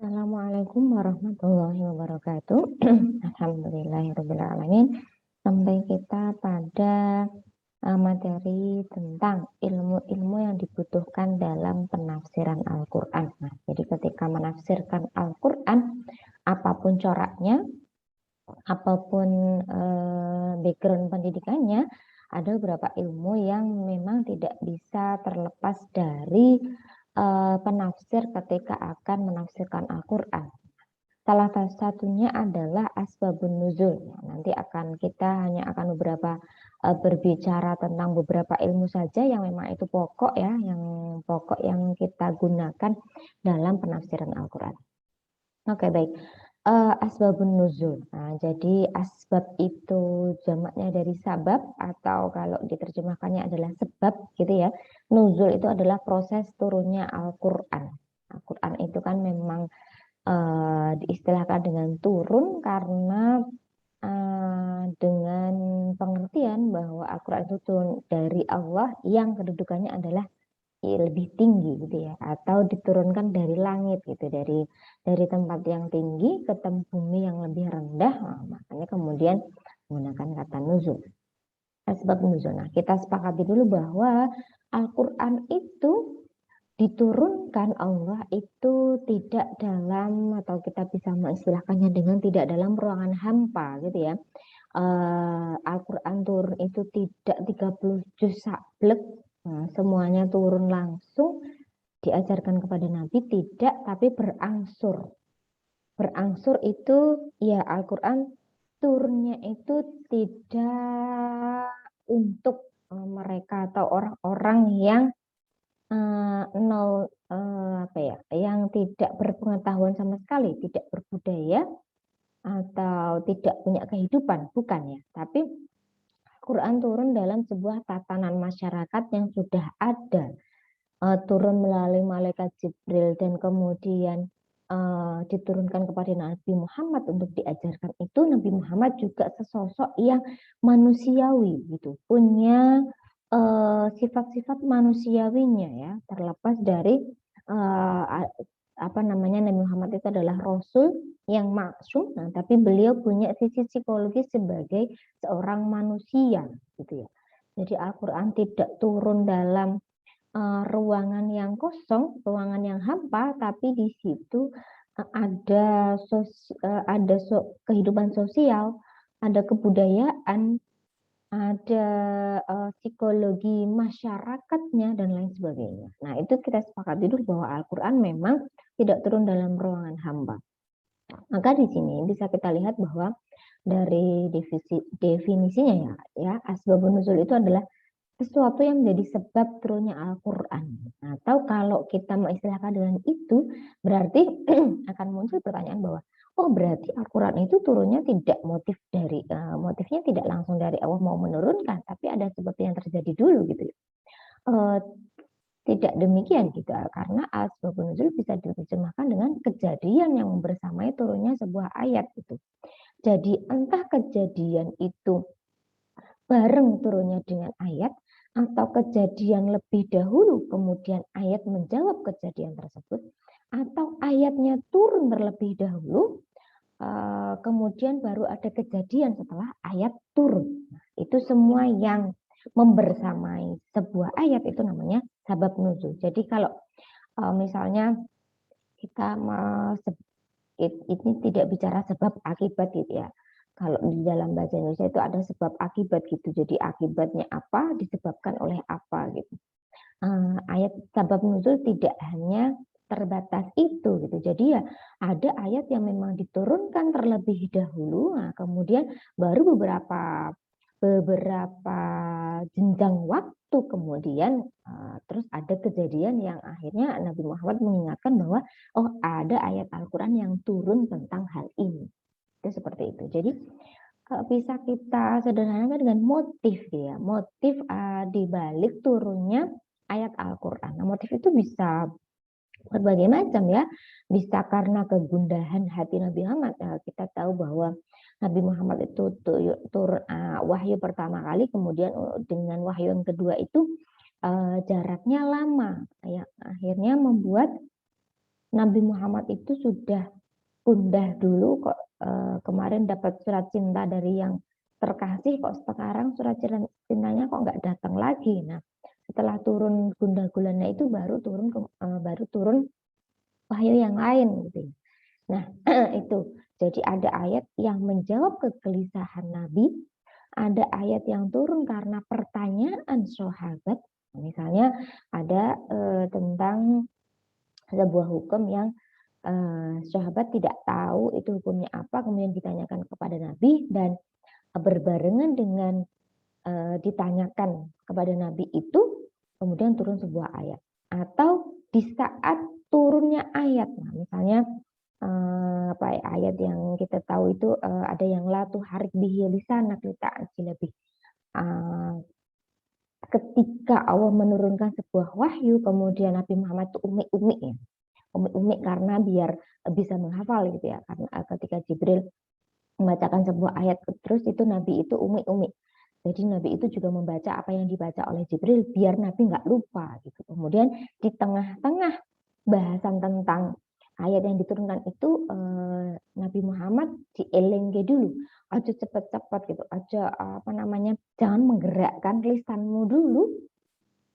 Assalamualaikum warahmatullahi wabarakatuh. Alhamdulillahirrahmanirrahim. Sampai kita pada materi tentang ilmu-ilmu yang dibutuhkan dalam penafsiran Al-Quran. Nah, jadi ketika menafsirkan Al-Quran, apapun coraknya, apapun background pendidikannya, ada beberapa ilmu yang memang tidak bisa terlepas dari penafsir ketika akan menafsirkan Al-Quran. Salah satunya adalah asbabun nuzul. Nanti kita hanya akan berbicara tentang beberapa ilmu saja yang memang itu pokok ya, yang pokok yang kita gunakan dalam penafsiran Al-Quran. Oke, baik. Asbabun nuzul. Nah, jadi asbab itu jamaknya dari sabab, atau kalau diterjemahkannya adalah sebab gitu ya. Nuzul itu adalah proses turunnya Al-Quran. Al-Quran itu kan memang diistilahkan dengan turun karena dengan pengertian bahwa Al-Quran itu turun dari Allah yang kedudukannya adalah lebih tinggi gitu ya, atau diturunkan dari langit gitu, dari tempat yang tinggi ke bumi yang lebih rendah. Nah, makanya kemudian menggunakan kata nuzul, sebab nuzul. Nah, kita sepakati dulu bahwa Al-Quran itu diturunkan Allah itu tidak dalam, atau kita bisa mengistilahkannya dengan tidak dalam ruangan hampa gitu ya. Al-Quran turun itu tidak 30 juz sablek. Nah, semuanya turun langsung diajarkan kepada Nabi, tidak, tapi berangsur. Berangsur itu ya, Al-Quran turunnya itu tidak untuk mereka atau orang-orang yang yang tidak berpengetahuan sama sekali, tidak berbudaya atau tidak punya kehidupan, bukan ya. Tapi Quran turun dalam sebuah tatanan masyarakat yang sudah ada, turun melalui malaikat Jibril dan kemudian diturunkan kepada Nabi Muhammad untuk diajarkan. Itu Nabi Muhammad juga sesosok yang manusiawi gitu, punya sifat-sifat manusiawinya ya, terlepas dari Nabi Muhammad itu adalah Rasul yang maksum. Nah, tapi beliau punya sisi psikologis sebagai seorang manusia gitu ya. Jadi Al-Quran tidak turun dalam ruangan yang kosong, ruangan yang hampa, tapi di situ ada kehidupan sosial, ada kebudayaan, ada psikologi masyarakatnya dan lain sebagainya. Nah, itu kita sepakati dulu bahwa Al-Quran memang tidak turun dalam ruangan hampa. Maka di sini bisa kita lihat bahwa dari definisinya ya, asbabun nuzul itu adalah sesuatu yang menjadi sebab turunnya Al-Quran. Atau kalau kita mengistilahkan dengan itu, berarti akan muncul pertanyaan bahwa berarti Al-Quran itu turunnya tidak motifnya tidak langsung dari Allah mau menurunkan, tapi ada sebab yang terjadi dulu gitu. Tidak demikian gitu, karena asbabun nuzul bisa diterjemahkan dengan kejadian yang bersamai turunnya sebuah ayat itu. Jadi entah kejadian itu bareng turunnya dengan ayat, atau kejadian lebih dahulu kemudian ayat menjawab kejadian tersebut, atau ayatnya turun terlebih dahulu kemudian baru ada kejadian setelah ayat turun. Nah, itu semua yang membersamai sebuah ayat itu namanya sabab nuzul. Jadi kalau misalnya kita ini tidak bicara sebab akibat gitu ya. Kalau di dalam bahasa Indonesia itu ada sebab akibat gitu. Jadi akibatnya apa disebabkan oleh apa gitu. Ayat sabab nuzul tidak hanya terbatas itu gitu. Jadi ya ada ayat yang memang diturunkan terlebih dahulu, nah, kemudian baru beberapa jenjang waktu kemudian terus ada kejadian yang akhirnya Nabi Muhammad mengingatkan bahwa ada ayat Al-Quran yang turun tentang hal ini. Itu seperti itu. Jadi bisa kita sederhanakan dengan motif ya, motif di balik turunnya ayat Al-Quran. Nah, motif itu bisa berbagai macam ya, bisa karena kegundahan hati Nabi Muhammad. Nah, kita tahu bahwa Nabi Muhammad itu turun wahyu pertama kali, kemudian dengan wahyu yang kedua itu jaraknya lama, ya akhirnya membuat Nabi Muhammad itu sudah gundah dulu kok, kemarin dapat surat cinta dari yang terkasih, kok sekarang surat cintanya kok nggak datang lagi. Nah, setelah turun gundah gulana itu baru turun wahyu yang lain gitu. Nah, itu. Jadi ada ayat yang menjawab kegelisahan Nabi, ada ayat yang turun karena pertanyaan sahabat. Misalnya ada tentang sebuah hukum yang sahabat tidak tahu itu hukumnya apa, kemudian ditanyakan kepada Nabi, dan berbarengan dengan ditanyakan kepada Nabi itu, kemudian turun sebuah ayat. Atau di saat turunnya ayat, nah, misalnya ayat yang kita tahu itu ada yang la tuharik bihi lisanak lita'jila bih. Ketika Allah menurunkan sebuah wahyu, kemudian Nabi Muhammad itu umi-umi ya. Umi-umi karena biar bisa menghafal gitu ya. Karena ketika Jibril membacakan sebuah ayat terus itu Nabi itu umi-umi. Jadi Nabi itu juga membaca apa yang dibaca oleh Jibril biar Nabi nggak lupa gitu. Kemudian di tengah-tengah bahasan tentang ayat yang diturunkan itu Nabi Muhammad dielengke dulu, aja cepat-cepat gitu, aja jangan menggerakkan lisanmu dulu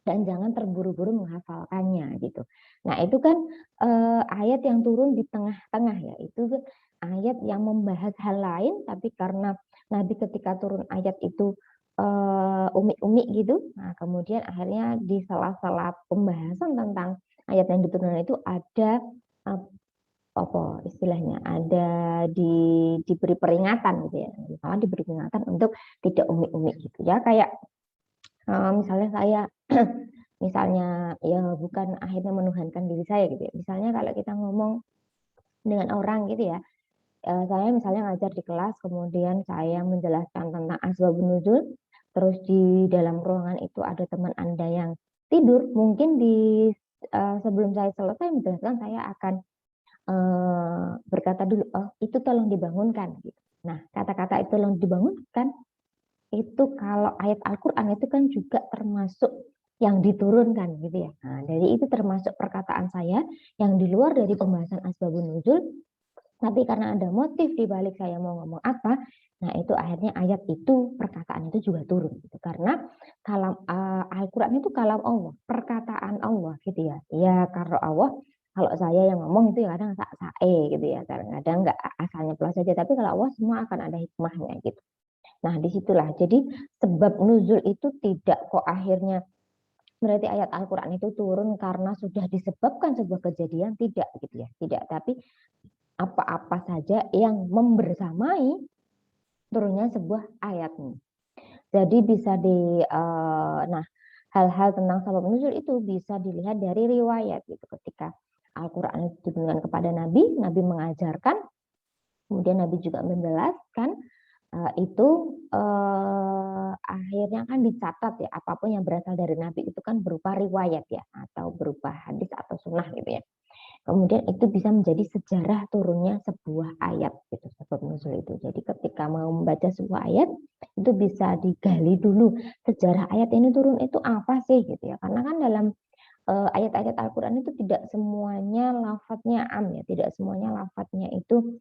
dan jangan terburu-buru menghafalkannya gitu. Nah itu kan ayat yang turun di tengah-tengah ya, itu ayat yang membahas hal lain, tapi karena Nabi ketika turun ayat itu umi-umi gitu, nah kemudian akhirnya di sela-sela pembahasan tentang ayat yang diturunkan itu ada apa istilahnya, ada diberi peringatan gitu ya, misalnya diberi peringatan untuk tidak umi-umi gitu ya, kayak misalnya saya misalnya ya bukan akhirnya menuhankan diri saya gitu ya, misalnya kalau kita ngomong dengan orang gitu ya, saya misalnya ngajar di kelas, kemudian saya menjelaskan tentang asbabun nuzul, terus di dalam ruangan itu ada teman Anda yang tidur, mungkin sebelum saya selesai menjelaskan, saya akan berkata dulu, oh itu tolong dibangunkan gitu. Nah, kata-kata itu tolong dibangunkan itu kalau ayat Al-Quran itu kan juga termasuk yang diturunkan gitu ya. Nah, jadi itu termasuk perkataan saya yang di luar dari pembahasan asbabun nuzul, tapi karena ada motif di balik saya mau ngomong apa, nah itu akhirnya ayat itu, perkataan itu juga turun gitu. Karena kalam Al-Quran itu kalam Allah, perkataan Allah gitu ya. Ya kalau Allah, kalau saya yang ngomong itu ya kadang sae gitu ya, kadang-kadang nggak asalnya plus saja, tapi kalau Allah semua akan ada hikmahnya gitu. Nah disitulah, jadi sebab nuzul itu tidak kok akhirnya berarti ayat Al-Quran itu turun karena sudah disebabkan sebuah kejadian, tidak gitu ya, tidak, tapi apa-apa saja yang membersamai turunnya sebuah ayat. Jadi bisa nah hal-hal tentang sabab nuzul itu bisa dilihat dari riwayat gitu. Ketika Al-Quran itu diturunkan kepada Nabi, Nabi mengajarkan, kemudian Nabi juga menjelaskan, itu akhirnya kan dicatat ya, apapun yang berasal dari Nabi itu kan berupa riwayat ya, atau berupa hadis atau sunnah gitu ya. Kemudian itu bisa menjadi sejarah turunnya sebuah ayat gitu, sebab nuzul itu. Jadi ketika mau membaca sebuah ayat itu bisa digali dulu sejarah ayat ini turun itu apa sih gitu ya. Karena kan dalam ayat-ayat Al-Quran itu tidak semuanya lafadznya am ya, tidak semuanya lafadznya itu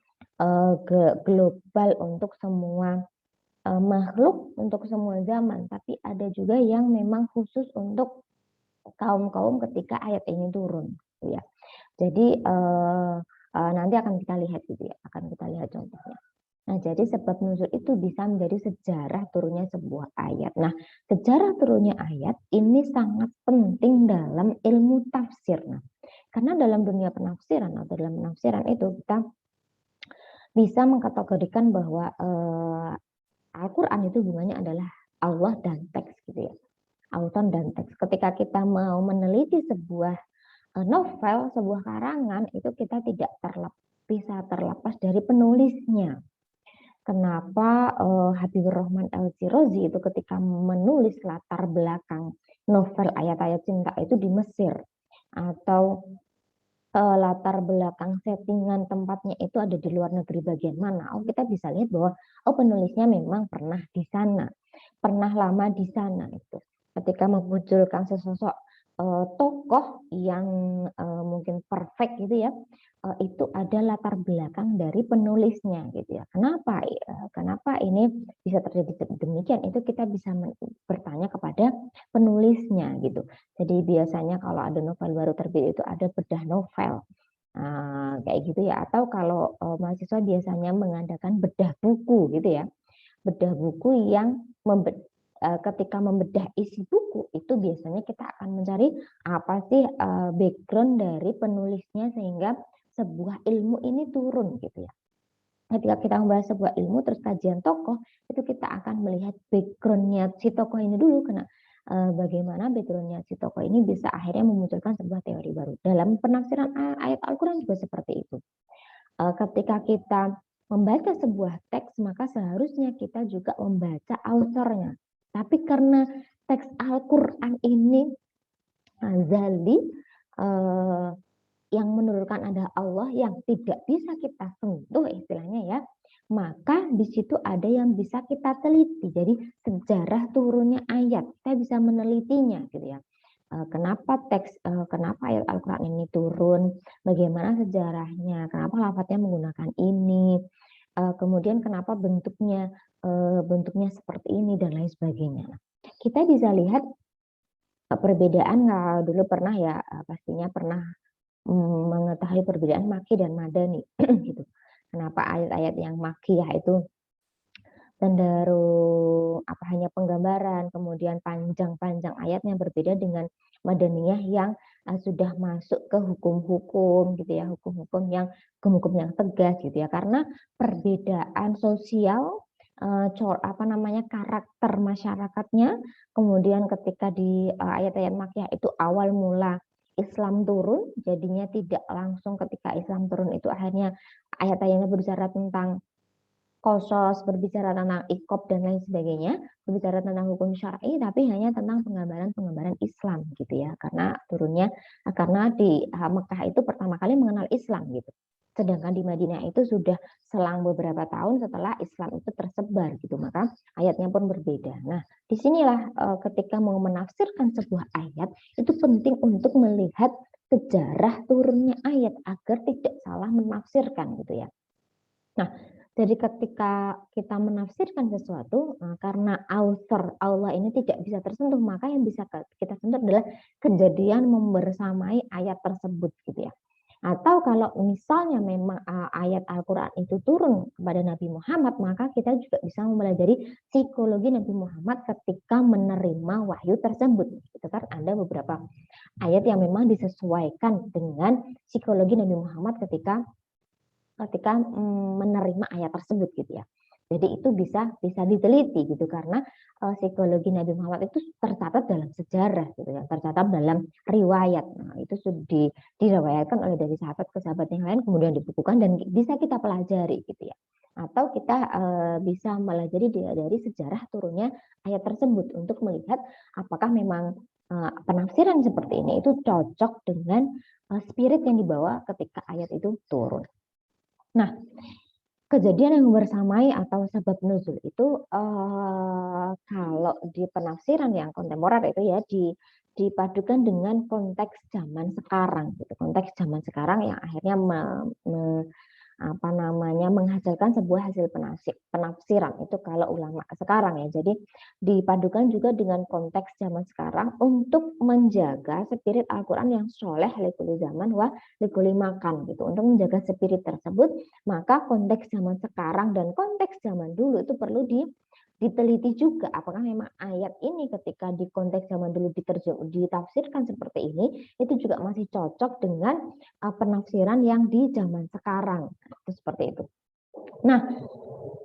global untuk semua makhluk, untuk semua zaman, tapi ada juga yang memang khusus untuk kaum-kaum ketika ayat ini turun gitu ya. Jadi nanti akan kita lihat gitu ya, akan kita lihat contohnya. Nah, jadi sebab nuzul itu bisa menjadi sejarah turunnya sebuah ayat. Nah, sejarah turunnya ayat ini sangat penting dalam ilmu tafsir. Nah, karena dalam dunia penafsiran atau dalam penafsiran itu kita bisa mengkategorikan bahwa Al-Quran itu hubungannya adalah Allah dan teks gitu ya. Auton dan teks. Ketika kita mau meneliti sebuah novel, sebuah karangan, itu kita tidak bisa terlepas dari penulisnya. Kenapa Habibur Rahman El-Shirazi itu ketika menulis latar belakang novel ayat-ayat cinta itu di Mesir, atau latar belakang settingan tempatnya itu ada di luar negeri bagian mana, kita bisa lihat bahwa penulisnya memang pernah di sana, pernah lama di sana itu. Ketika memunculkan sesosok tokoh yang mungkin perfect gitu ya, itu ada latar belakang dari penulisnya gitu ya. Kenapa ini bisa terjadi demikian? Itu kita bisa bertanya kepada penulisnya gitu. Jadi biasanya kalau ada novel baru terbit itu ada bedah novel. Kayak gitu ya. Atau kalau mahasiswa biasanya mengadakan bedah buku gitu ya. Bedah buku yang ketika membedah isi buku itu biasanya kita akan mencari apa sih background dari penulisnya sehingga sebuah ilmu ini turun gitu ya. Ketika kita membahas sebuah ilmu terus kajian tokoh itu kita akan melihat backgroundnya si tokoh ini dulu, karena bagaimana backgroundnya si tokoh ini bisa akhirnya memunculkan sebuah teori baru. Dalam penafsiran ayat Al-Quran juga seperti itu. Ketika kita membaca sebuah teks maka seharusnya kita juga membaca authornya. Tapi karena teks Al-Quran ini azali, yang menurunkan ada Allah yang tidak bisa kita sentuh istilahnya ya, maka di situ ada yang bisa kita teliti. Jadi sejarah turunnya ayat kita bisa menelitinya gitu ya. Kenapa ayat Al-Quran ini turun, bagaimana sejarahnya, kenapa lafadznya menggunakan ini, kemudian kenapa bentuknya seperti ini dan lain sebagainya. Kita bisa lihat perbedaan, dulu pernah ya, pastinya pernah mengetahui perbedaan Makki dan Madani gitu. Kenapa ayat-ayat yang Makkiyah itu cenderung hanya penggambaran, kemudian panjang-panjang ayatnya berbeda dengan Madaniyah yang sudah masuk ke hukum-hukum gitu ya, hukum-hukum yang tegas gitu ya, karena perbedaan sosial, karakter masyarakatnya, kemudian ketika di ayat-ayat Makkiyah itu awal mula Islam turun, jadinya tidak langsung ketika Islam turun itu akhirnya ayat-ayatnya berbicara tentang Qasas, berbicara tentang iqab dan lain sebagainya, berbicara tentang hukum syar'i, tapi hanya tentang penggambaran Islam gitu ya, karena di Mekah itu pertama kali mengenal Islam gitu. Sedangkan di Madinah itu sudah selang beberapa tahun setelah Islam itu tersebar gitu, maka ayatnya pun berbeda. Nah, disinilah ketika mau menafsirkan sebuah ayat itu penting untuk melihat sejarah turunnya ayat agar tidak salah menafsirkan gitu ya. Nah, jadi ketika kita menafsirkan sesuatu, karena author Allah ini tidak bisa tersentuh, maka yang bisa kita sentuh adalah kejadian membersamai ayat tersebut gitu ya. Atau kalau misalnya memang ayat Al-Quran itu turun kepada Nabi Muhammad, maka kita juga bisa mempelajari psikologi Nabi Muhammad ketika menerima wahyu tersebut. Itu kan ada beberapa ayat yang memang disesuaikan dengan psikologi Nabi Muhammad ketika menerima ayat tersebut gitu ya. Jadi itu bisa diteliti gitu, karena psikologi Nabi Muhammad itu tercatat dalam sejarah gitu ya, tercatat dalam riwayat. Nah, itu sudah diriwayatkan oleh dari sahabat ke sahabat yang lain, kemudian dibukukan dan bisa kita pelajari gitu ya. Atau kita bisa pelajari dari sejarah turunnya ayat tersebut untuk melihat apakah memang penafsiran seperti ini itu cocok dengan spirit yang dibawa ketika ayat itu turun. Nah, kejadian yang bersamai atau sebab nuzul itu kalau di penafsiran yang kontemporer itu ya dipadukan dengan konteks zaman sekarang gitu. Konteks zaman sekarang yang akhirnya menghasilkan sebuah hasil penafsiran itu kalau ulama sekarang ya. Jadi dipadukan juga dengan konteks zaman sekarang untuk menjaga spirit Al-Quran yang soleh likuli zaman wa likuli makan gitu. Untuk menjaga spirit tersebut, maka konteks zaman sekarang dan konteks zaman dulu itu perlu diteliti juga apakah memang ayat ini ketika di konteks zaman dulu ditafsirkan seperti ini itu juga masih cocok dengan penafsiran yang di zaman sekarang. Itu seperti itu. Nah,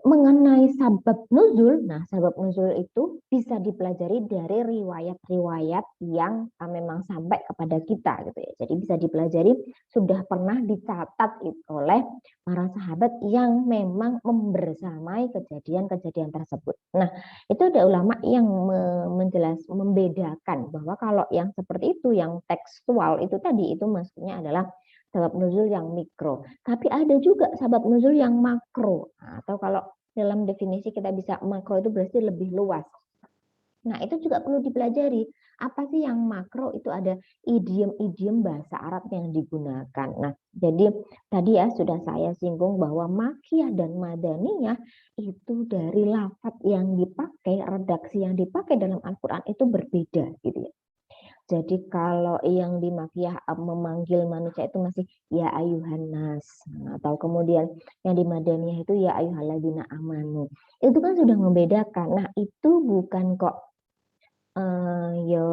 mengenai sabab nuzul, sabab nuzul itu bisa dipelajari dari riwayat-riwayat yang memang sampai kepada kita gitu ya. Jadi bisa dipelajari, sudah pernah dicatat oleh para sahabat yang memang membersamai kejadian-kejadian tersebut. Nah, itu ada ulama yang membedakan bahwa kalau yang seperti itu, yang tekstual itu tadi, itu maksudnya adalah sabab nuzul yang mikro. Tapi ada juga sabab nuzul yang makro. Atau kalau dalam definisi kita bisa makro itu berarti lebih luas. Nah, itu juga perlu dipelajari. Apa sih yang makro? Itu ada idiom-idiom bahasa Arab yang digunakan. Nah, jadi tadi ya sudah saya singgung bahwa makiyah dan madaniyah itu dari lafaz yang dipakai, redaksi yang dipakai dalam Al-Quran itu berbeda gitu ya. Jadi kalau yang di makiyah memanggil manusia itu masih ya ayuhan nas, atau kemudian yang di madaniyah itu ya ayyuhalladzina amanu. Itu kan sudah membedakan. Nah, itu bukan kok ya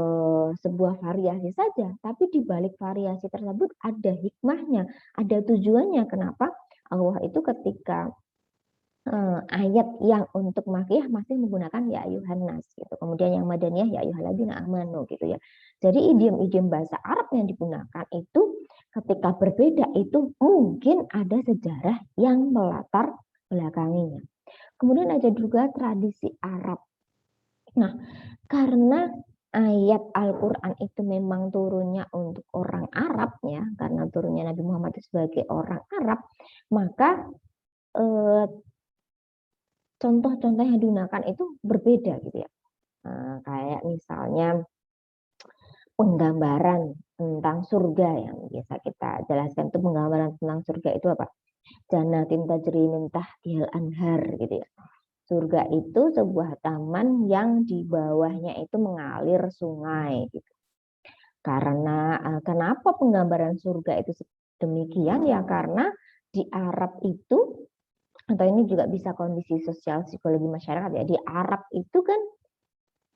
sebuah variasi saja, tapi di balik variasi tersebut ada hikmahnya, ada tujuannya. Kenapa Allah itu ketika ayat yang untuk makiyah masih menggunakan ya ayuhan nas gitu. Kemudian yang madaniyah ya ayyuhalladzina amanu gitu ya. Jadi idiom-idiom bahasa Arab yang digunakan itu ketika berbeda itu mungkin ada sejarah yang melatar belakanginya. Kemudian ada juga tradisi Arab. Nah, karena ayat Al-Quran itu memang turunnya untuk orang Arab ya, karena turunnya Nabi Muhammad itu sebagai orang Arab, maka contoh-contoh yang digunakan itu berbeda gitu ya. Kayak misalnya penggambaran tentang surga yang biasa kita jelaskan itu penggambaran tentang surga itu apa? Jannatin tajri min tahtihal anhar gitu ya. Surga itu sebuah taman yang di bawahnya itu mengalir sungai gitu. Karena kenapa penggambaran surga itu demikian ya karena di Arab itu atau ini juga bisa kondisi sosial psikologi masyarakat ya di Arab itu kan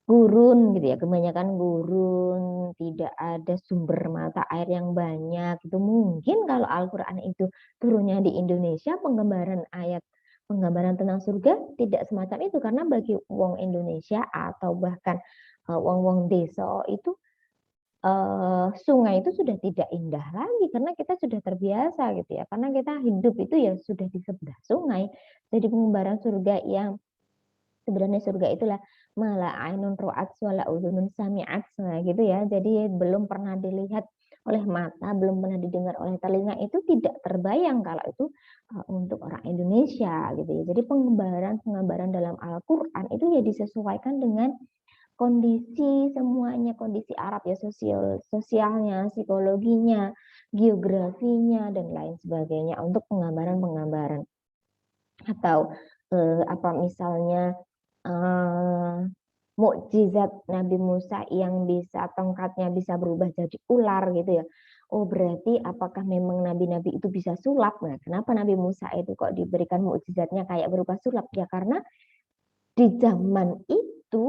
gurun gitu ya, kebanyakan gurun, tidak ada sumber mata air yang banyak. Itu mungkin kalau Al-Qur'an itu turunnya di Indonesia, penggambaran tentang surga tidak semacam itu karena bagi wong Indonesia atau bahkan wong-wong desa itu sungai itu sudah tidak indah lagi karena kita sudah terbiasa gitu ya. Karena kita hidup itu ya sudah di sebelah sungai. Jadi penggambaran surga yang sebenarnya surga itulah mala ainun ro'at wala udhunun sami'at gitu ya. Jadi belum pernah dilihat oleh mata, belum pernah didengar oleh telinga itu tidak terbayang kalau itu untuk orang Indonesia gitu ya. Jadi penggambaran dalam Al-Qur'an itu ya disesuaikan dengan kondisi semuanya, kondisi Arab ya, sosialnya, psikologinya, geografinya dan lain sebagainya untuk penggambaran-penggambaran. Atau apa misalnya mukjizat Nabi Musa yang bisa tongkatnya bisa berubah jadi ular gitu ya. Oh berarti apakah memang nabi-nabi itu bisa sulap? Nah, kenapa Nabi Musa itu kok diberikan mukjizatnya kayak berupa sulap? Ya karena di zaman itu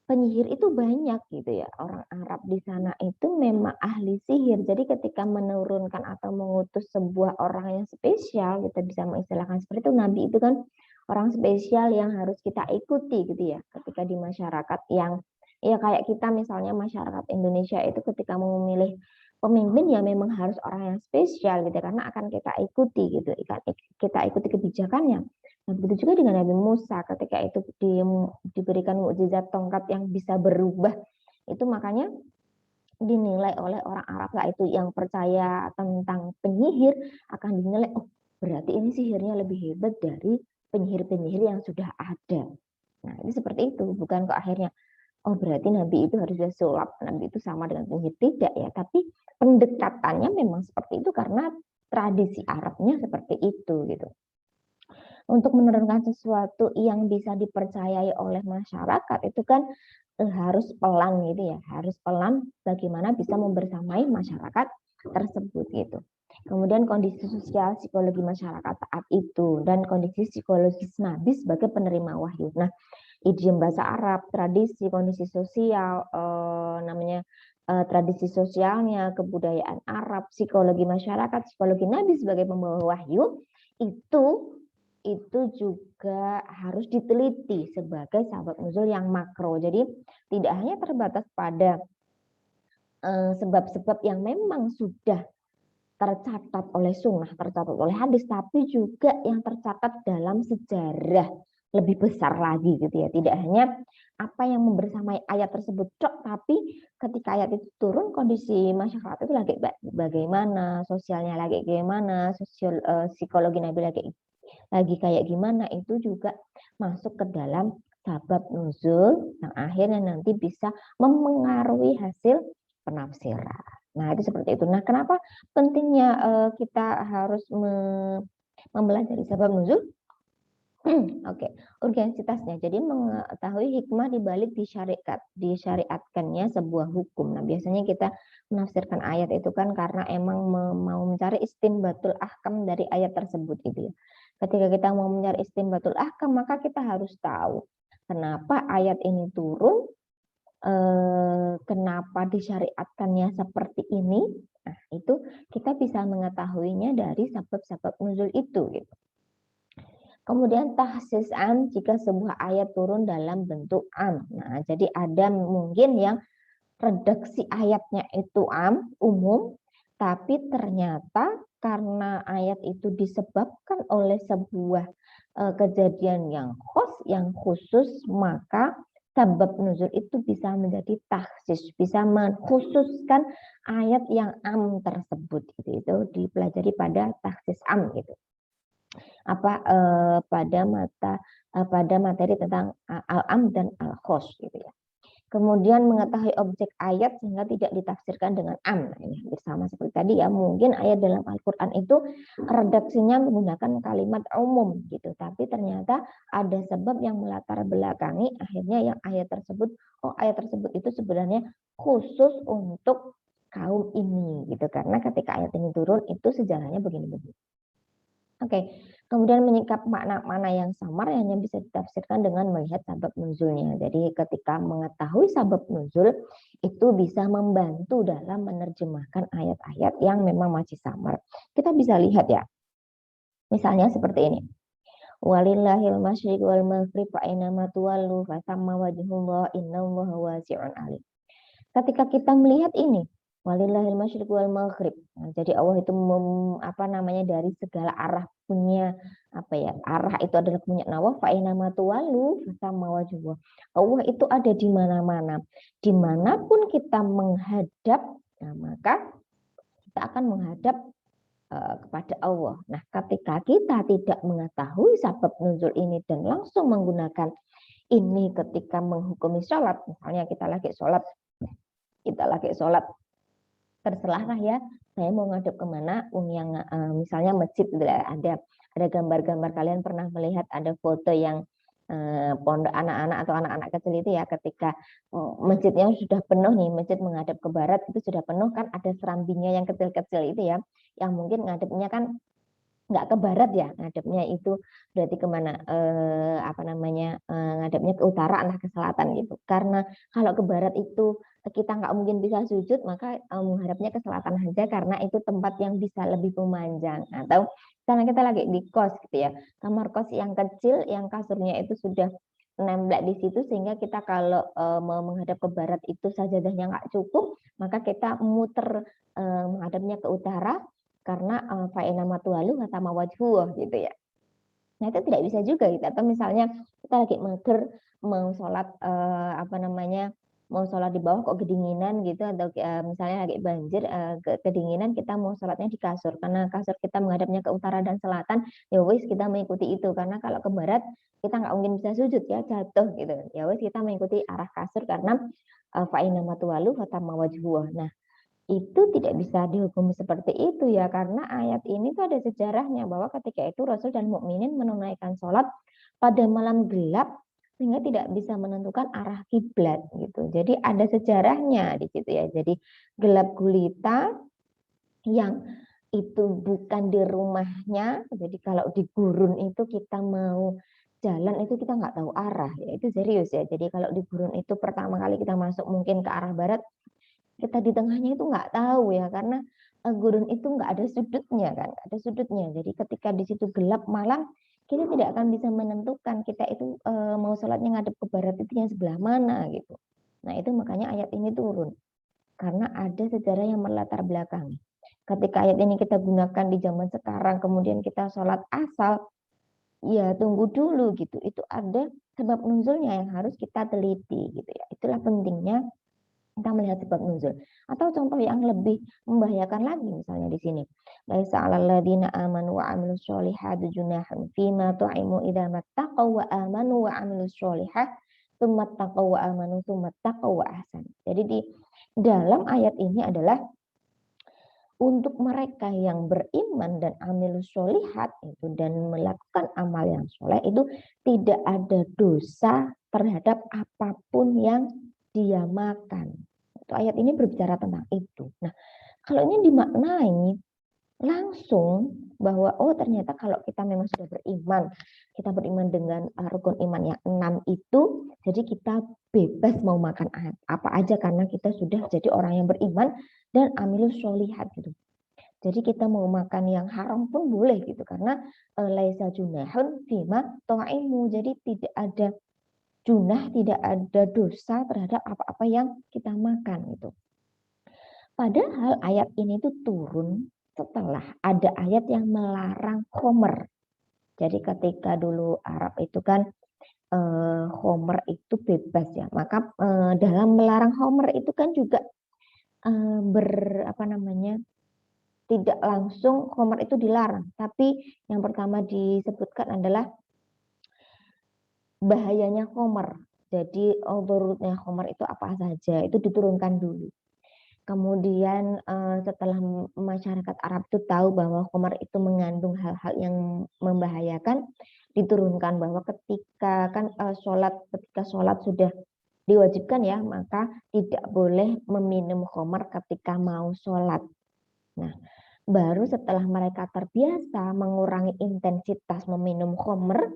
penyihir itu banyak gitu ya. Orang Arab di sana itu memang ahli sihir. Jadi ketika menurunkan atau mengutus sebuah orang yang spesial, kita bisa mengistilahkan seperti itu, nabi itu kan orang spesial yang harus kita ikuti gitu ya. Ketika di masyarakat yang ya kayak kita misalnya masyarakat Indonesia itu ketika mau memilih pemimpin ya memang harus orang yang spesial gitu karena akan kita ikuti gitu. Kita ikuti kebijakannya. Nah, begitu juga dengan Nabi Musa ketika itu diberikan mukjizat tongkat yang bisa berubah. Itu makanya dinilai oleh orang Arab lah itu yang percaya tentang penyihir akan dinilai oh berarti ini sihirnya lebih hebat dari penyihir-penyihir yang sudah ada. Nah, ini seperti itu, bukan kok akhirnya oh berarti Nabi itu harusnya sulap, Nabi itu sama dengan penyihir tidak ya, tapi pendekatannya memang seperti itu karena tradisi Arabnya seperti itu gitu. Untuk menurunkan sesuatu yang bisa dipercayai oleh masyarakat itu kan harus pelan gitu ya, harus pelan bagaimana bisa membersamai masyarakat tersebut gitu. Kemudian kondisi sosial psikologi masyarakat saat itu dan kondisi psikologis Nabi sebagai penerima wahyu. Nah, idiom bahasa Arab, tradisi, kondisi sosial, tradisi sosialnya, kebudayaan Arab, psikologi masyarakat, psikologi Nabi sebagai pembawa wahyu itu juga harus diteliti sebagai sabab nuzul yang makro. Jadi tidak hanya terbatas pada sebab-sebab yang memang sudah tercatat oleh sunnah, tercatat oleh hadis, tapi juga yang tercatat dalam sejarah lebih besar lagi gitu ya. Tidak hanya apa yang membersamai ayat tersebut, tapi ketika ayat itu turun kondisi masyarakat itu lagi bagaimana, sosialnya lagi bagaimana, psikologi Nabi lagi kayak gimana itu juga masuk ke dalam sabab nuzul yang akhirnya nanti bisa memengaruhi hasil penafsiran. Nah, itu seperti itu. Nah, kenapa pentingnya kita harus mempelajari sabab nuzul? Oke, urgensitasnya. Jadi mengetahui hikmah dibalik disyariatkannya sebuah hukum. Nah, biasanya kita menafsirkan ayat itu kan karena emang mau mencari istinbatul ahkam dari ayat tersebut itu ya. Ketika kita mau mencari istinbatul ahkam, maka kita harus tahu kenapa ayat ini turun, kenapa disyariatkannya seperti ini. Nah, itu kita bisa mengetahuinya dari sebab-sebab nuzul itu gitu. Kemudian tahsis am jika sebuah ayat turun dalam bentuk am. Nah, jadi ada mungkin yang redaksi ayatnya itu am, umum, tapi ternyata karena ayat itu disebabkan oleh sebuah kejadian yang khusus, maka sebab nuzul itu bisa menjadi tahsis, bisa mengkhususkan ayat yang am tersebut. Itu dipelajari pada tahsis am gitu. Pada materi tentang al-am dan al-khos gitu ya. Kemudian mengetahui objek ayat sehingga tidak ditafsirkan dengan am. Nah, ini hampir sama seperti tadi ya. Mungkin ayat dalam Al-Qur'an itu redaksinya menggunakan kalimat umum gitu, tapi ternyata ada sebab yang melatar belakangi akhirnya yang ayat tersebut itu sebenarnya khusus untuk kaum ini gitu, karena ketika ayat ini turun itu sejarahnya begini-begini. Oke, kemudian menyingkap makna-makna yang samar hanya bisa ditafsirkan dengan melihat sabab nuzulnya. Jadi ketika mengetahui sabab nuzul itu bisa membantu dalam menerjemahkan ayat-ayat yang memang masih samar. Kita bisa lihat ya, misalnya seperti ini. Walillahil masyriq wal maghrib fa aina tuwallu fa thamma wajhullah innallaha wasi'un alim. Ketika kita melihat ini, walillahil masyriq wal maghrib. Nah, jadi Allah itu dari segala arah punya arah itu adalah punya Allah, fa aina tuwallu sama wajhullah. Allah itu ada di mana-mana. Dimanapun kita menghadap, nah, maka kita akan menghadap kepada Allah. Nah, ketika kita tidak mengetahui sebab nuzul ini dan langsung menggunakan ini ketika menghukumi sholat, misalnya kita lagi sholat terserah ya, saya mau ngadep kemana, yang misalnya masjid, ada gambar-gambar, kalian pernah melihat ada foto yang pondok anak-anak atau anak-anak kecil itu ya, ketika masjidnya sudah penuh nih, masjid menghadap ke barat itu sudah penuh kan, ada serambinya yang kecil-kecil itu ya, yang mungkin ngadepnya kan nggak ke barat ya, ngadepnya itu berarti kemana, ngadepnya ke utara entah ke selatan gitu. Karena kalau ke barat itu kita nggak mungkin bisa sujud, maka menghadapnya ke selatan saja karena itu tempat yang bisa lebih memanjang. Atau karena kita lagi di kos gitu ya, kamar kos yang kecil yang kasurnya itu sudah nembak di situ, sehingga kita kalau mau menghadap ke barat itu sajadahnya nggak cukup, maka kita muter menghadapnya ke utara karena fa'ina matuwalu sama wajhu gitu ya. Nah, itu tidak bisa juga gitu. Atau misalnya kita lagi mager mau sholat mau sholat di bawah kok kedinginan gitu, atau misalnya lagi banjir kedinginan, kita mau sholatnya di kasur karena kasur kita menghadapnya ke utara dan selatan, ya wis kita mengikuti itu, karena kalau ke barat kita nggak mungkin bisa sujud ya, jatuh gitu. Ya wis kita mengikuti arah kasur karena fa'ina matuwalu sama wajhu. Nah, itu tidak bisa dihukum seperti itu ya, karena ayat ini tuh ada sejarahnya bahwa ketika itu Rasul dan mukminin menunaikan sholat pada malam gelap sehingga tidak bisa menentukan arah kiblat gitu. Jadi ada sejarahnya di situ ya. Jadi gelap gulita yang itu bukan di rumahnya. Jadi kalau di gurun itu kita mau jalan itu kita nggak tahu arah ya, itu serius ya. Jadi kalau di gurun itu pertama kali kita masuk mungkin ke arah barat, kita di tengahnya itu nggak tahu ya, karena gurun itu nggak ada sudutnya kan, nggak ada sudutnya. Jadi ketika di situ gelap malam, kita tidak akan bisa menentukan kita itu mau sholatnya ngadep ke barat itu yang sebelah mana gitu. Nah, itu makanya ayat ini turun karena ada sejarah yang melatar belakangi. Ketika ayat ini kita gunakan di zaman sekarang, kemudian kita sholat asal, ya tunggu dulu gitu. Itu ada sebab nuzulnya yang harus kita teliti gitu ya. Itulah pentingnya kita melihat sebab nuzul. Atau contoh yang lebih membahayakan lagi misalnya di sini. laisa 'alal ladzina amanu wa 'amilus sholihati junahun fima tu'imu idza mattaqaw wa amanu wa 'amilus sholihat tsumma taqaw wa amanu tsumma taqaw wa ahsan. Jadi di dalam ayat ini adalah untuk mereka yang beriman dan amilus sholihat itu dan melakukan amal yang soleh itu tidak ada dosa terhadap apapun yang dia makan. Itu ayat ini berbicara tentang itu. Nah, kalau ini dimaknai langsung bahwa oh ternyata kalau kita memang sudah beriman, kita beriman dengan rukun iman yang 6 itu, jadi kita bebas mau makan apa aja karena kita sudah jadi orang yang beriman dan amilus sholihat gitu. Jadi kita mau makan yang haram pun boleh gitu karena laisa junahun fima tu'imu. Jadi tidak ada junah, tidak ada dosa terhadap apa-apa yang kita makan gitu. Padahal ayat ini tuh turun setelah ada ayat yang melarang khomer. Jadi ketika dulu Arab itu kan khomer itu bebas ya, maka dalam melarang khomer itu kan juga tidak langsung khomer itu dilarang, tapi yang pertama disebutkan adalah bahayanya khomer. Jadi dhururnya khomer itu apa saja, itu diturunkan dulu. Kemudian setelah masyarakat Arab itu tahu bahwa khomer itu mengandung hal-hal yang membahayakan, diturunkan bahwa ketika sholat sudah diwajibkan ya, maka tidak boleh meminum khomer ketika mau sholat. Nah, baru setelah mereka terbiasa mengurangi intensitas meminum khomer,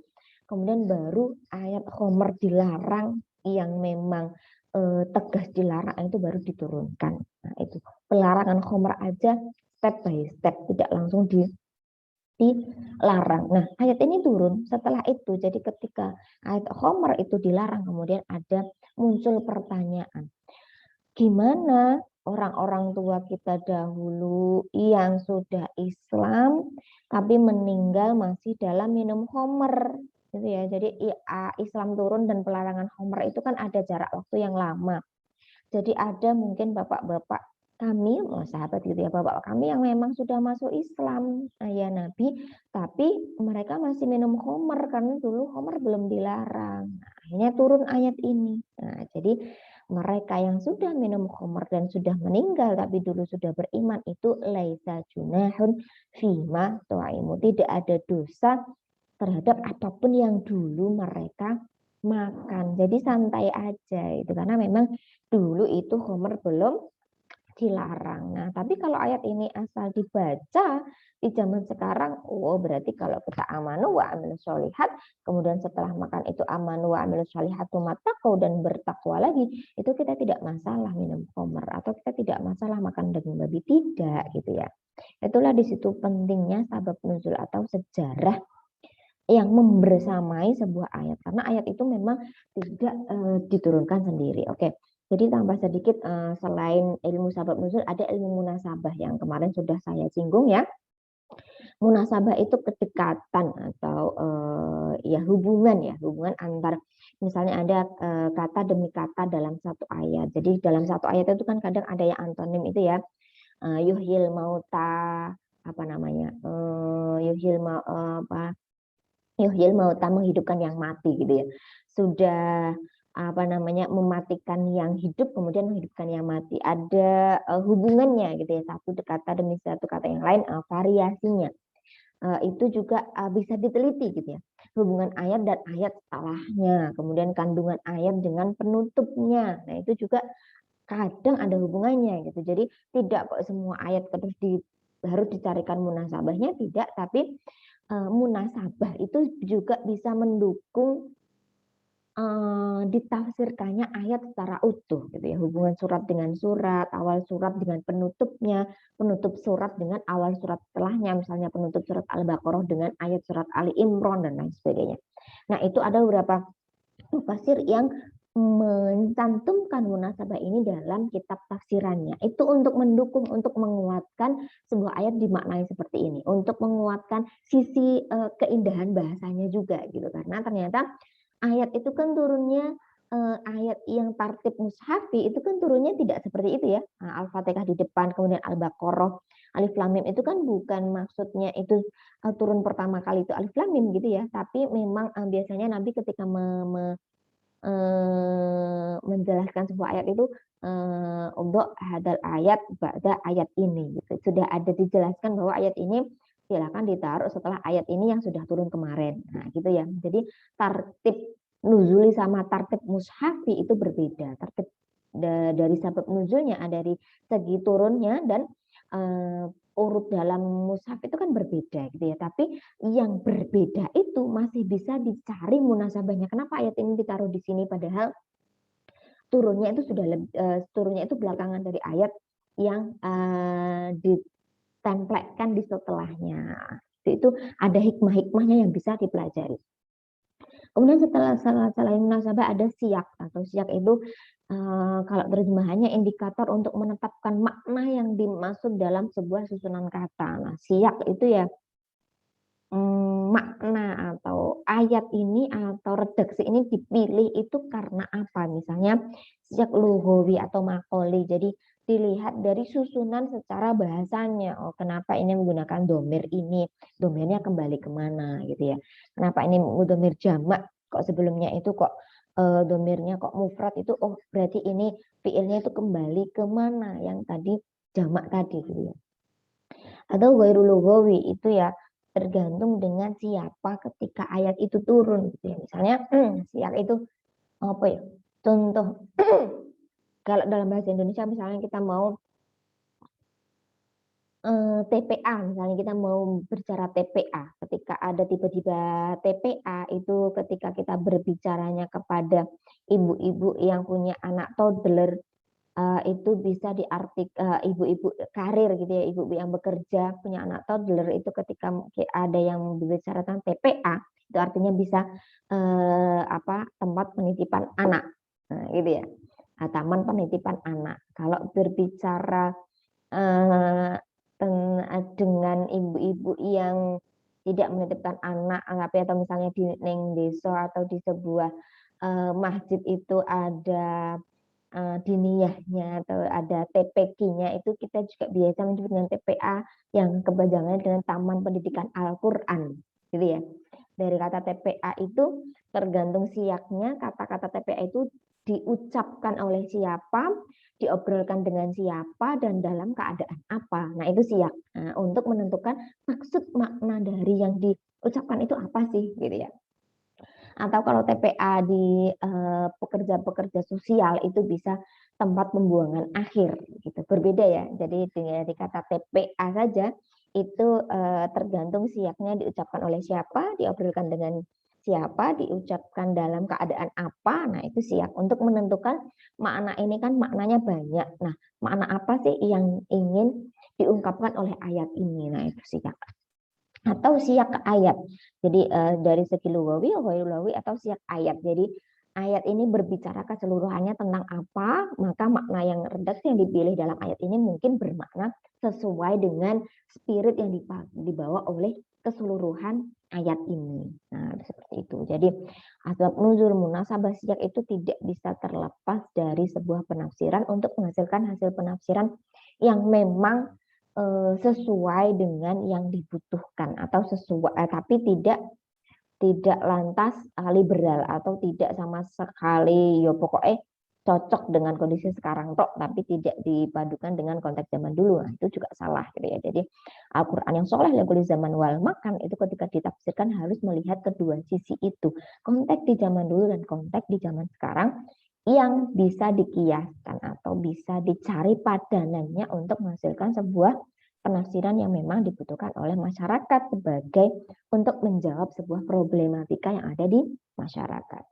kemudian baru ayat khomer dilarang yang memang tegas dilarang itu baru diturunkan. Nah, itu pelarangan khomer aja step by step, tidak langsung dilarang. Nah, ayat ini turun setelah itu. Jadi ketika ayat khomer itu dilarang, kemudian ada muncul pertanyaan. Gimana orang-orang tua kita dahulu yang sudah Islam tapi meninggal masih dalam minum khomer gitu ya. Jadi Islam turun dan pelarangan khomer itu kan ada jarak waktu yang lama. Jadi ada mungkin bapak-bapak kami, sahabat gitu ya, bapak kami yang memang sudah masuk Islam, ayah Nabi, tapi mereka masih minum khomer karena dulu khomer belum dilarang. Nah, akhirnya turun ayat ini. Nah, jadi mereka yang sudah minum khomer dan sudah meninggal tapi dulu sudah beriman itu laisa junahun fima tu'imu. Tidak ada dosa terhadap apapun yang dulu mereka makan. Jadi santai aja itu karena memang dulu itu khomer belum dilarang. Nah, tapi kalau ayat ini asal dibaca di zaman sekarang, oh berarti kalau kita amanu wa amilus sholihat, kemudian setelah makan itu amanu wa amilus sholihat taqau dan bertakwa lagi, itu kita tidak masalah minum khomer atau kita tidak masalah makan daging babi, tidak gitu ya. Itulah di situ pentingnya sabab nuzul atau sejarah yang membersamai sebuah ayat karena ayat itu memang tidak diturunkan sendiri. Oke. Jadi tambah sedikit selain ilmu sabab nuzul ada ilmu munasabah yang kemarin sudah saya singgung ya. Munasabah itu kedekatan atau hubungan antar misalnya ada kata demi kata dalam satu ayat. Jadi dalam satu ayat itu kan kadang ada yang antonim itu ya. Yuhyil mauta yuhyil mauta menghidupkan yang mati gitu ya. Sudah mematikan yang hidup kemudian menghidupkan yang mati. Ada hubungannya gitu ya, satu kata demi satu kata yang lain, variasinya. Itu juga bisa diteliti gitu ya. Hubungan ayat dan ayat setelahnya, kemudian kandungan ayat dengan penutupnya. Nah, itu juga kadang ada hubungannya gitu. Jadi tidak kok semua ayat terus harus dicarikan munasabahnya, tidak, tapi munasabah itu juga bisa mendukung ditafsirkannya ayat secara utuh gitu ya, hubungan surat dengan surat, awal surat dengan penutupnya, penutup surat dengan awal surat setelahnya, misalnya penutup surat Al-Baqarah dengan ayat surat Ali Imran dan lain sebagainya. Nah, itu ada beberapa mufassir yang mencantumkan munasabah ini dalam kitab tafsirannya. Itu untuk mendukung, untuk menguatkan sebuah ayat dimaknai seperti ini, untuk menguatkan sisi keindahan bahasanya juga gitu. Karena ternyata ayat itu kan turunnya ayat yang tartib mushafi itu kan turunnya tidak seperti itu ya. Al-Fatihah di depan, kemudian Al-Baqarah Alif lam mim itu kan bukan maksudnya itu turun pertama kali itu alif lam mim gitu ya, tapi memang biasanya Nabi ketika menjelaskan sebuah ayat itu untuk hadal ayat pada ayat ini gitu. Sudah ada dijelaskan bahwa ayat ini silakan ditaruh setelah ayat ini yang sudah turun kemarin. Nah, gitu ya. Jadi tartib nuzuli sama tartib mushafi itu berbeda. Tartib dari sebab nuzulnya dari segi turunnya dan urut dalam mushaf itu kan berbeda gitu ya. Tapi yang berbeda itu masih bisa dicari munasabahnya. Kenapa ayat ini ditaruh di sini padahal turunnya itu sudah turunnya itu belakangan dari ayat yang ditempelkan di setelahnya. Itu ada hikmah-hikmahnya yang bisa dipelajari. Kemudian selain munasabah ada siyak, atau siyak itu kalau terjemahannya indikator untuk menetapkan makna yang dimaksud dalam sebuah susunan kata. Nah, siyak itu ya makna atau ayat ini atau redaksi ini dipilih itu karena apa? Misalnya siyak lughawi atau makoli. Jadi dilihat dari susunan secara bahasanya. Oh, kenapa ini menggunakan domir ini? Domirnya kembali kemana gitu ya? Kenapa ini domir jamak? Kok sebelumnya itu kok domirnya kok mufrad itu? Oh, berarti ini fiilnya itu kembali kemana? Yang tadi jamak tadi gitu ya. Atau ghairul lughawi itu ya tergantung dengan siapa ketika ayat itu turun gitu ya. Misalnya siap itu apa ya? Contoh kalau dalam bahasa Indonesia misalnya kita mau TPA, misalnya kita mau bicara TPA, ketika ada tiba-tiba TPA itu ketika kita berbicaranya kepada ibu-ibu yang punya anak toddler itu bisa diartikan ibu-ibu karir gitu ya, ibu-ibu yang bekerja punya anak toddler itu ketika ada yang berbicara tentang TPA itu artinya bisa tempat penitipan anak, gitu ya, taman penitipan anak. Kalau berbicara dengan ibu-ibu yang tidak menitipkan anak, atau misalnya di desa atau di sebuah masjid itu ada diniyahnya atau ada TPQ-nya itu kita juga biasa menyebut dengan TPA yang kepanjangannya dengan Taman Pendidikan Al-Qur'an gitu ya. Dari kata TPA itu tergantung siaknya, kata-kata TPA itu diucapkan oleh siapa, diobrolkan dengan siapa dan dalam keadaan apa. Nah, itu siak. Nah, untuk menentukan maksud makna dari yang diucapkan itu apa sih gitu ya. Atau kalau TPA di pekerja-pekerja sosial itu bisa tempat pembuangan akhir gitu. Berbeda ya. Jadi dari kata TPA saja itu tergantung siapnya diucapkan oleh siapa, diobrolkan dengan siapa, diucapkan dalam keadaan apa. Nah, itu siap untuk menentukan makna ini kan maknanya banyak. Nah, makna apa sih yang ingin diungkapkan oleh ayat ini? Nah, itu siap. Atau siyak ayat. Jadi dari segi lugawi, lugawi atau siyak ayat. Jadi ayat ini berbicara keseluruhannya tentang apa, maka makna yang redaksi yang dipilih dalam ayat ini mungkin bermakna sesuai dengan spirit yang dibawa oleh keseluruhan ayat ini. Nah, seperti itu. Jadi asbab nuzul munasabah siyak itu tidak bisa terlepas dari sebuah penafsiran untuk menghasilkan hasil penafsiran yang memang sesuai dengan yang dibutuhkan atau sesuai tapi tidak lantas liberal atau tidak sama sekali ya pokoknya cocok dengan kondisi sekarang tok tapi tidak dipadukan dengan konteks zaman dulu. Nah, itu juga salah gitu ya. Jadi Al-Qur'an yang soleh lekuli zaman wal makan itu ketika ditafsirkan harus melihat kedua sisi itu. Konteks di zaman dulu dan konteks di zaman sekarang yang bisa dikiaskan atau bisa dicari padanannya untuk menghasilkan sebuah penafsiran yang memang dibutuhkan oleh masyarakat sebagai untuk menjawab sebuah problematika yang ada di masyarakat.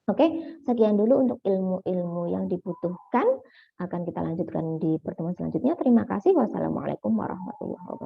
Oke, sekian dulu untuk ilmu-ilmu yang dibutuhkan. Akan kita lanjutkan di pertemuan selanjutnya. Terima kasih. Wassalamualaikum warahmatullahi wabarakatuh.